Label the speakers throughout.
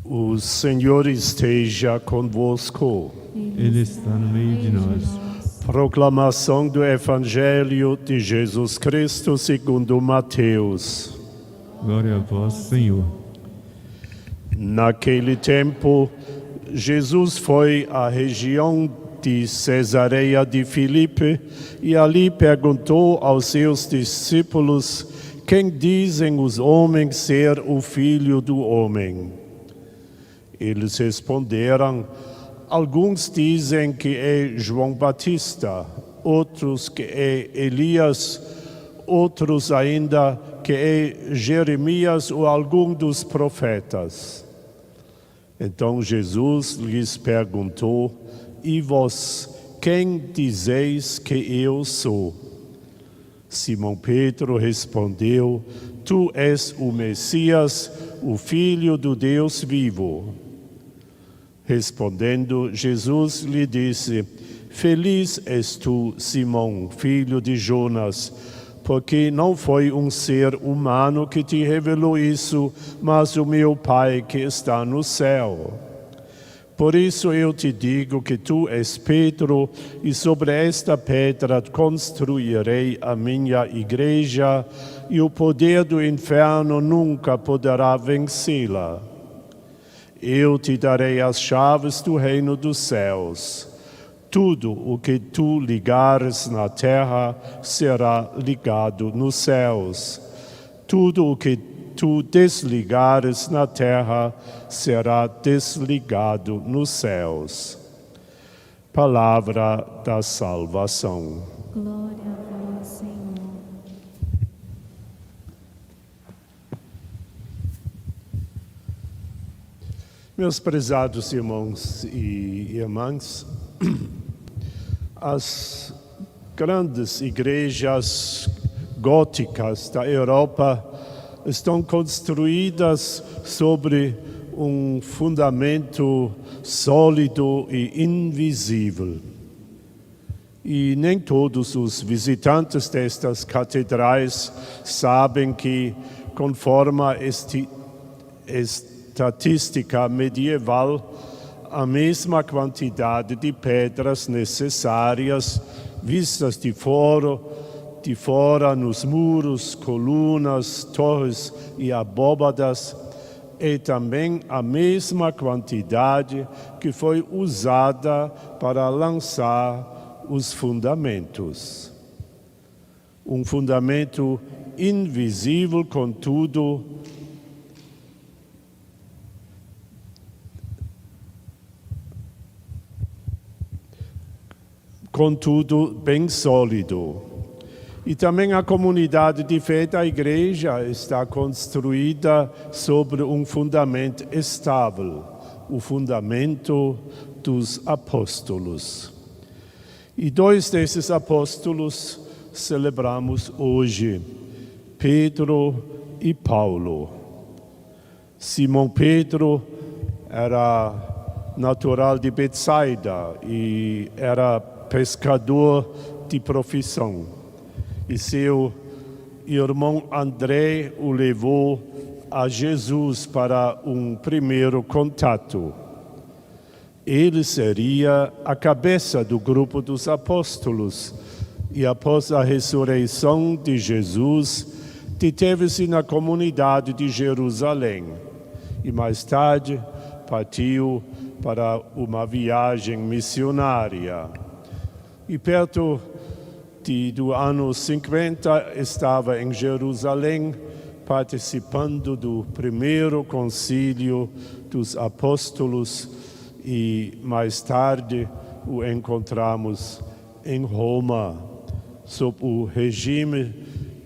Speaker 1: O Senhor esteja convosco.
Speaker 2: Ele está no meio de nós.
Speaker 1: Proclamação do Evangelho de Jesus Cristo segundo Mateus.
Speaker 2: Glória a vós, Senhor.
Speaker 1: Naquele tempo, Jesus foi à região de Cesareia de Filipe e ali perguntou aos seus discípulos: quem dizem os homens ser o Filho do Homem? Eles responderam: alguns dizem que é João Batista, outros que é Elias, outros ainda que é Jeremias ou algum dos profetas. Então Jesus lhes perguntou: e vós, quem dizeis que eu sou? Simão Pedro respondeu: tu és o Messias, o Filho do Deus vivo. Respondendo, Jesus lhe disse: feliz és tu, Simão, filho de Jonas, porque não foi um ser humano que te revelou isso, mas o meu Pai que está no céu. Por isso eu te digo que tu és Pedro, e sobre esta pedra construirei a minha igreja, e o poder do inferno nunca poderá vencê-la. Eu te darei as chaves do reino dos céus. Tudo o que tu ligares na terra será ligado nos céus. Tudo o que tu desligares na terra será desligado nos céus. Palavra da salvação.
Speaker 3: Glória a vós, Senhor.
Speaker 1: Meus prezados irmãos e irmãs, as grandes igrejas góticas da Europa estão construídas sobre um fundamento sólido e invisível. E nem todos os visitantes destas catedrais sabem que, conforme a estatística medieval, a mesma quantidade de pedras necessárias vistas de fora nos muros, colunas, torres e abóbadas, é também a mesma quantidade que foi usada para lançar os fundamentos. Um fundamento invisível, contudo, bem sólido. E também a comunidade de fé da igreja está construída sobre um fundamento estável, o fundamento dos apóstolos. E dois desses apóstolos celebramos hoje, Pedro e Paulo. Simão Pedro era natural de Betsaida e era pescador de profissão. E seu irmão André o levou a Jesus para um primeiro contato. Ele seria a cabeça do grupo dos apóstolos e após a ressurreição de Jesus, deteve-se na comunidade de Jerusalém e mais tarde partiu para uma viagem missionária. E perto do ano 50 estava em Jerusalém participando do primeiro concílio dos apóstolos e mais tarde o encontramos em Roma, sob o regime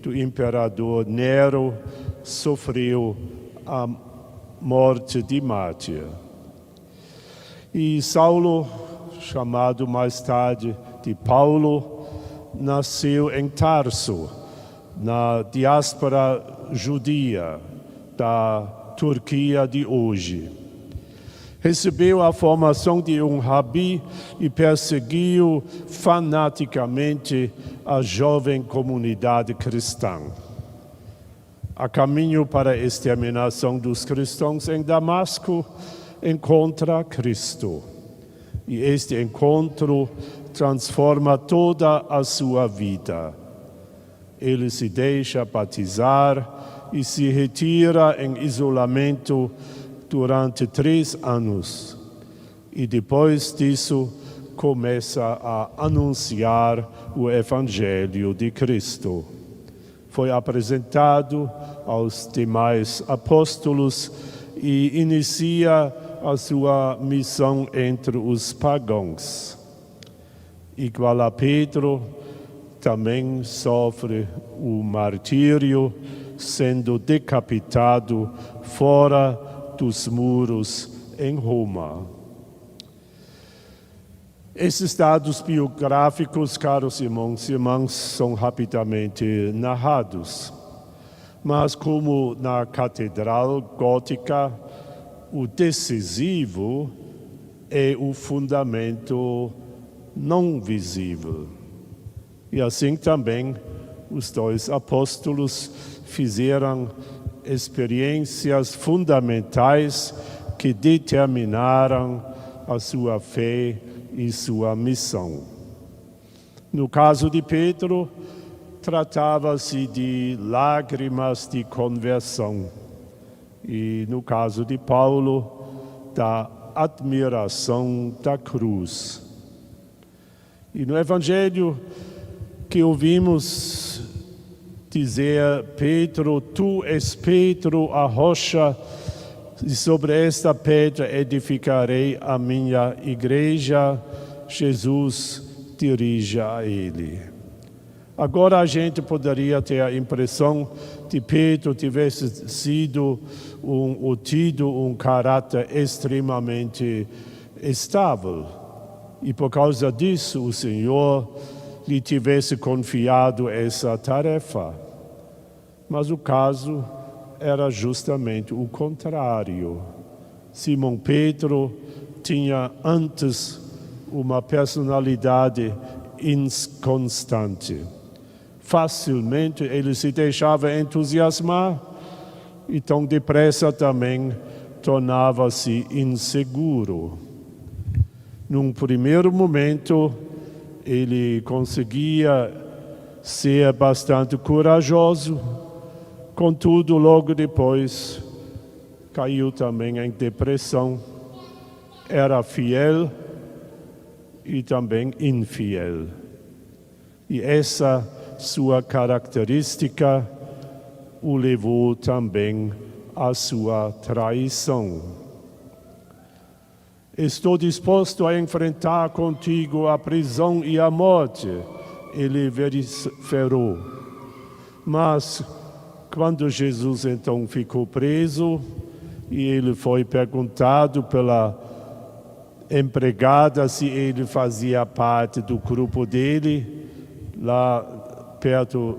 Speaker 1: do imperador Nero, sofreu a morte de mártir. E Saulo, chamado mais tarde de Paulo, nasceu em Tarso, na diáspora judia da Turquia de hoje. Recebeu a formação de um rabi e perseguiu fanaticamente a jovem comunidade cristã. A caminho para a exterminação dos cristãos em Damasco, encontra Cristo. E este encontro transforma toda a sua vida. Ele se deixa batizar e se retira em isolamento durante 3 anos. E depois disso, começa a anunciar o Evangelho de Cristo. Foi apresentado aos demais apóstolos e inicia a sua missão entre os pagãos. Igual a Pedro, também sofre o martírio, sendo decapitado fora dos muros em Roma. Esses dados biográficos, caros irmãos e irmãs, são rapidamente narrados. Mas como na Catedral Gótica, o decisivo é o fundamento não visível. E assim também os 2 apóstolos fizeram experiências fundamentais que determinaram a sua fé e sua missão. No caso de Pedro, tratava-se de lágrimas de conversão. E no caso de Paulo, da admiração da cruz. E no Evangelho que ouvimos dizer, Pedro, tu és Pedro, a rocha, e sobre esta pedra edificarei a minha igreja, Jesus dirige a ele. Agora a gente poderia ter a impressão de Pedro tivesse sido ou tido um caráter extremamente estável. E por causa disso o Senhor lhe tivesse confiado essa tarefa. Mas o caso era justamente o contrário. Simão Pedro tinha antes uma personalidade inconstante. Facilmente ele se deixava entusiasmar e tão depressa também tornava-se inseguro. Num primeiro momento, ele conseguia ser bastante corajoso, contudo, logo depois, caiu também em depressão. Era fiel e também infiel. E essa sua característica o levou também à sua traição. Estou disposto a enfrentar contigo a prisão e a morte, ele vociferou. Mas quando Jesus então ficou preso e ele foi perguntado pela empregada se ele fazia parte do grupo dele, lá perto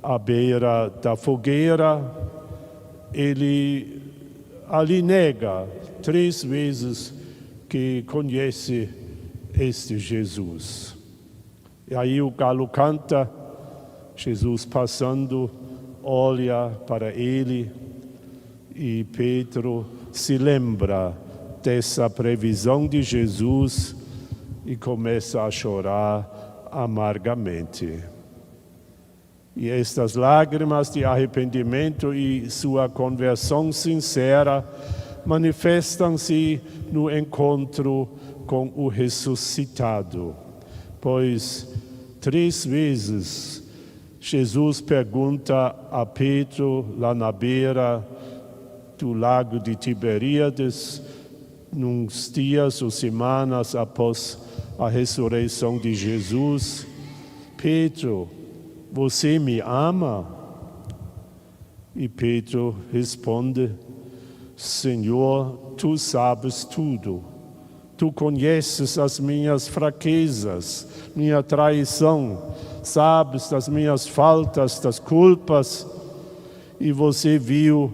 Speaker 1: à beira da fogueira, ele ali nega 3 vezes que conhece este Jesus. E aí o galo canta, Jesus passando, olha para ele e Pedro se lembra dessa previsão de Jesus e começa a chorar amargamente. E estas lágrimas de arrependimento e sua conversão sincera manifestam-se no encontro com o ressuscitado, pois 3 vezes Jesus pergunta a Pedro lá na beira do lago de Tiberíades, nos dias ou semanas após a ressurreição de Jesus: Pedro, você me ama? E Pedro responde: Senhor, tu sabes tudo. Tu conheces as minhas fraquezas, minha traição, sabes das minhas faltas, das culpas, e você viu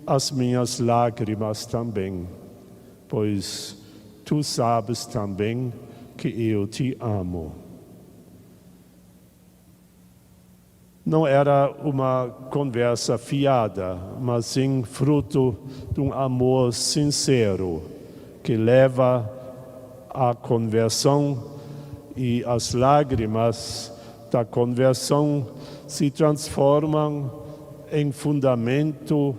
Speaker 1: as minhas lágrimas também, pois tu sabes também que eu te amo. Não era uma conversa fiada, mas sim fruto de um amor sincero que leva à conversão, e as lágrimas da conversão se transformam em fundamento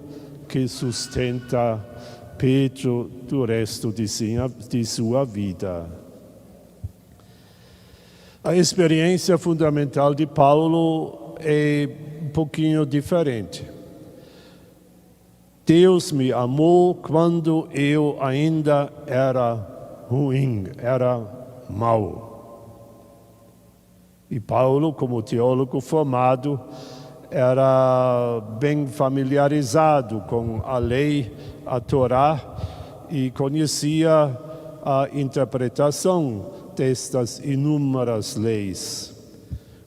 Speaker 1: que sustenta Pedro do resto de sua vida. A experiência fundamental de Paulo é um pouquinho diferente. Deus me amou quando eu ainda era ruim, era mau. E Paulo, como teólogo formado, era bem familiarizado com a lei, a Torá, e conhecia a interpretação destas inúmeras leis.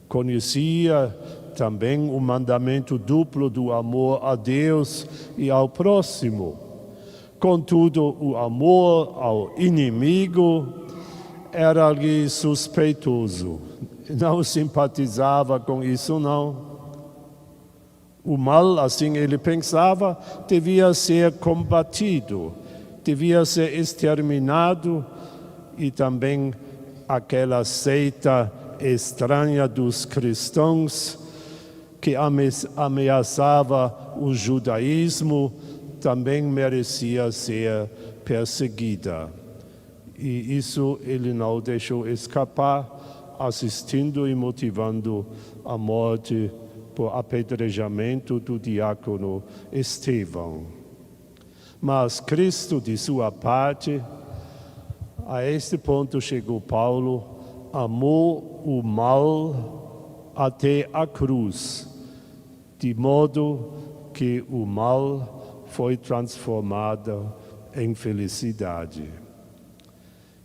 Speaker 1: Conhecia também o mandamento duplo do amor a Deus e ao próximo. Contudo, o amor ao inimigo era-lhe suspeitoso. Não simpatizava com isso, não. O mal, assim ele pensava, devia ser combatido, devia ser exterminado, e também aquela seita estranha dos cristãos que ameaçava o judaísmo também merecia ser perseguida. E isso ele não deixou escapar, assistindo e motivando a morte por apedrejamento do diácono Estevão. Mas Cristo, de sua parte, a este ponto chegou Paulo, amou o mal até a cruz, de modo que o mal foi transformado em felicidade.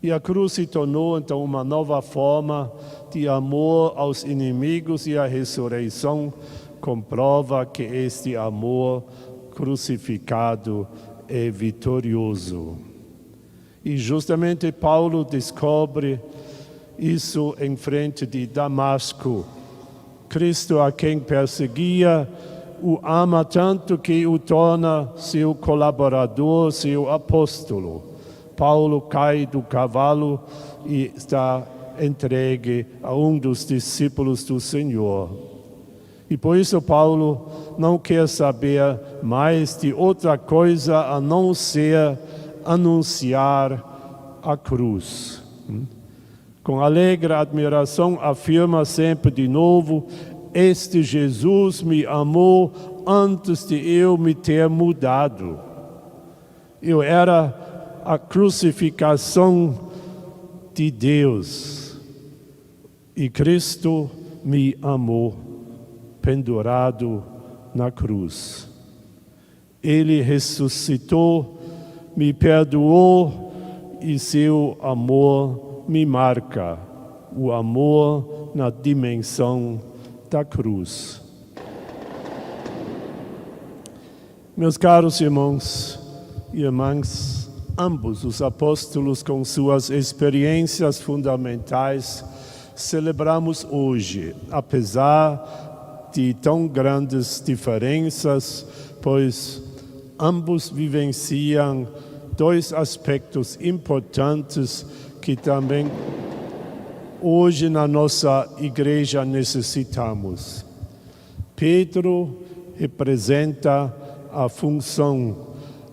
Speaker 1: E a cruz se tornou então uma nova forma de amor aos inimigos, e a ressurreição comprova que este amor crucificado é vitorioso. E justamente Paulo descobre isso em frente de Damasco. Cristo, a quem perseguia, o ama tanto que o torna seu colaborador, seu apóstolo. Paulo cai do cavalo e está entregue a um dos discípulos do Senhor. E por isso Paulo não quer saber mais de outra coisa a não ser anunciar a cruz. Com alegre admiração afirma sempre de novo: este Jesus me amou antes de eu me ter mudado. Eu era a crucificação de Deus e Cristo me amou, pendurado na cruz. Ele ressuscitou, me perdoou e seu amor me marca, o amor na dimensão da cruz. Meus caros irmãos e irmãs, ambos os apóstolos, com suas experiências fundamentais, celebramos hoje, apesar de tão grandes diferenças, pois ambos vivenciam dois aspectos importantes que também hoje na nossa igreja necessitamos. Pedro representa a função,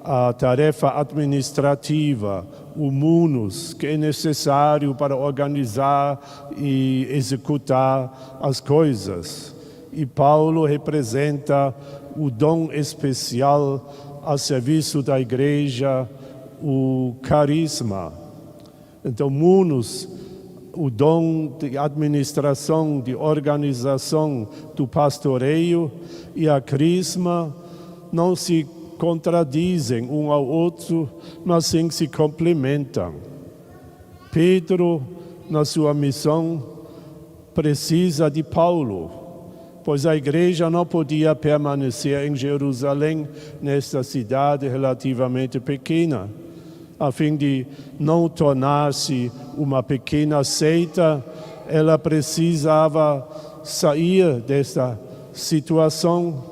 Speaker 1: a tarefa administrativa, o munus, que é necessário para organizar e executar as coisas. E Paulo representa o dom especial a serviço da igreja, o carisma. Então, munus, o dom de administração, de organização do pastoreio, e a carisma não se contradizem um ao outro, mas sim se complementam. Pedro, na sua missão, precisa de Paulo, pois a igreja não podia permanecer em Jerusalém, nesta cidade relativamente pequena. A fim de não tornar-se uma pequena seita, ela precisava sair desta situação,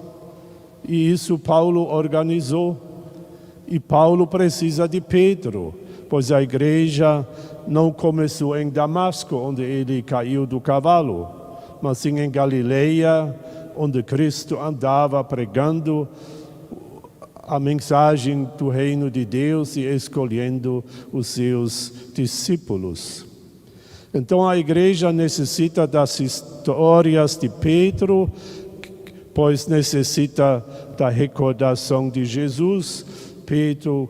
Speaker 1: e isso Paulo organizou. E Paulo precisa de Pedro, pois a igreja não começou em Damasco, onde ele caiu do cavalo, mas sim em Galileia, onde Cristo andava pregando a mensagem do reino de Deus e escolhendo os seus discípulos. Então a igreja necessita das histórias de Pedro, pois necessita da recordação de Jesus. Pedro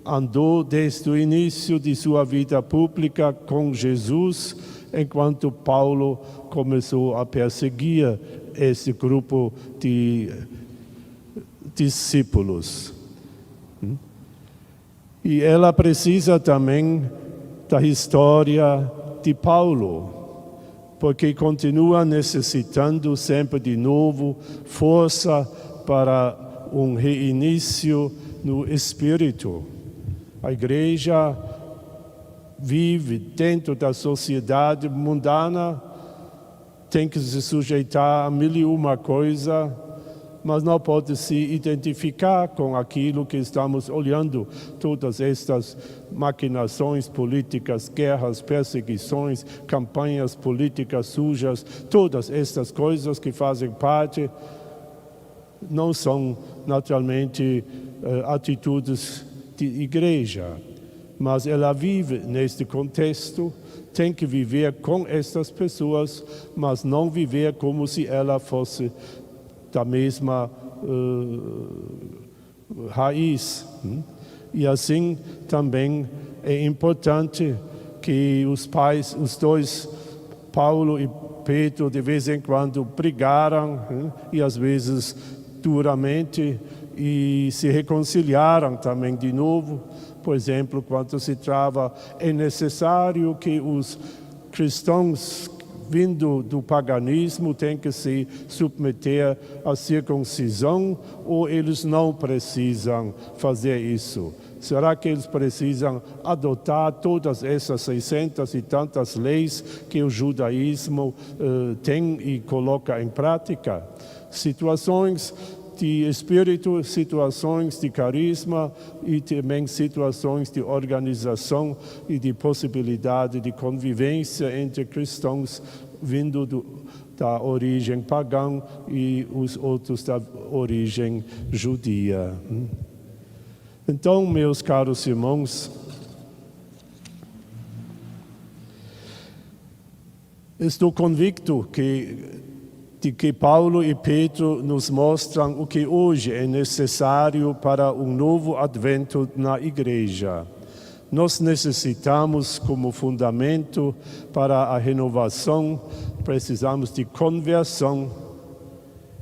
Speaker 1: andou desde o início de sua vida pública com Jesus, enquanto Paulo começou a perseguir esse grupo de discípulos. E ela precisa também da história de Paulo, porque continua necessitando sempre de novo força para um reinício no espírito. A igreja vive dentro da sociedade mundana, tem que se sujeitar a mil e uma coisa, mas não pode se identificar com aquilo que estamos olhando, todas estas maquinações políticas, guerras, perseguições, campanhas políticas sujas, todas estas coisas que fazem parte, não são naturalmente atitudes de igreja, mas ela vive neste contexto, tem que viver com estas pessoas, mas não viver como se ela fosse da mesma raiz. E assim também é importante que os pais, os dois, Paulo e Pedro, de vez em quando brigaram, e às vezes duramente, e se reconciliaram também de novo. Por exemplo, quando se trava, é necessário que os cristãos vindo do paganismo têm que se submeter à circuncisão, ou eles não precisam fazer isso? Será que eles precisam adotar todas essas 600 e tantas leis que o judaísmo tem e coloca em prática? Situações de espírito, situações de carisma e também situações de organização e de possibilidade de convivência entre cristãos vindo da origem pagã e os outros da origem judia. Então, meus caros irmãos, estou convicto de que Paulo e Pedro nos mostram o que hoje é necessário para um novo advento na igreja. Nós necessitamos, como fundamento para a renovação, precisamos de conversão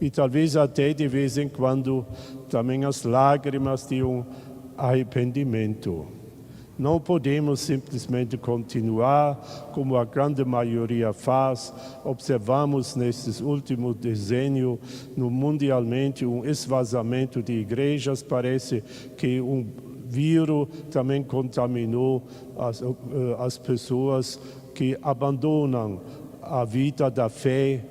Speaker 1: e talvez até de vez em quando também as lágrimas de um arrependimento. Não podemos simplesmente continuar como a grande maioria faz. Observamos nesses últimos decennios, mundialmente, um esvaziamento de igrejas. Parece que um vírus também contaminou as pessoas que abandonam a vida da fé,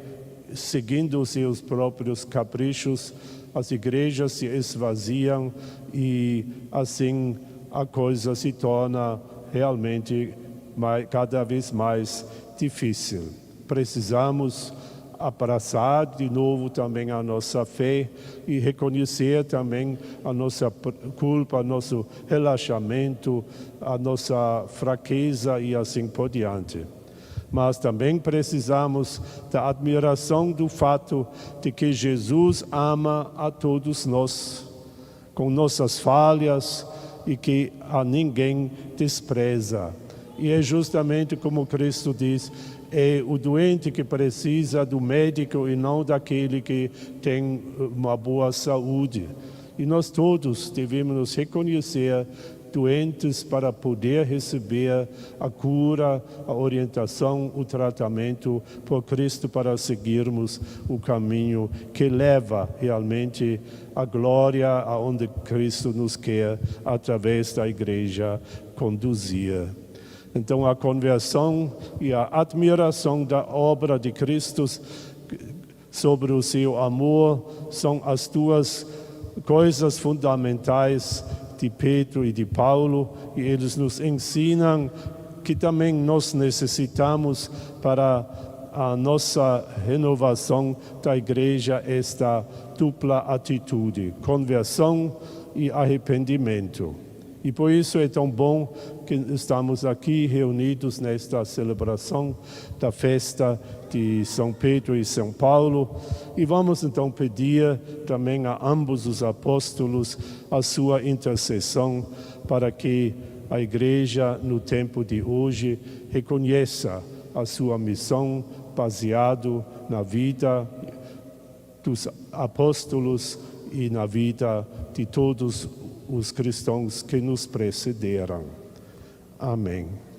Speaker 1: seguindo seus próprios caprichos. As igrejas se esvaziam e assim a coisa se torna realmente cada vez mais difícil. Precisamos abraçar de novo também a nossa fé e reconhecer também a nossa culpa, nosso relaxamento, a nossa fraqueza e assim por diante. Mas também precisamos da admiração do fato de que Jesus ama a todos nós, com nossas falhas, e que a ninguém despreza. E é justamente como Cristo diz, é o doente que precisa do médico e não daquele que tem uma boa saúde. E nós todos devemos nos reconhecer doentes para poder receber a cura, a orientação, o tratamento por Cristo para seguirmos o caminho que leva realmente a glória aonde Cristo nos quer, através da igreja, conduzir. Então, a conversão e a admiração da obra de Cristo sobre o seu amor, são as duas coisas fundamentais de Pedro e de Paulo, e eles nos ensinam que também nós necessitamos para a nossa renovação da igreja esta dupla atitude, conversão e arrependimento. E por isso é tão bom que estamos aqui reunidos nesta celebração da festa de São Pedro e São Paulo. E vamos então pedir também a ambos os apóstolos a sua intercessão para que a igreja no tempo de hoje reconheça a sua missão baseado na vida dos apóstolos e na vida de todos os cristãos que nos precederam. Amém.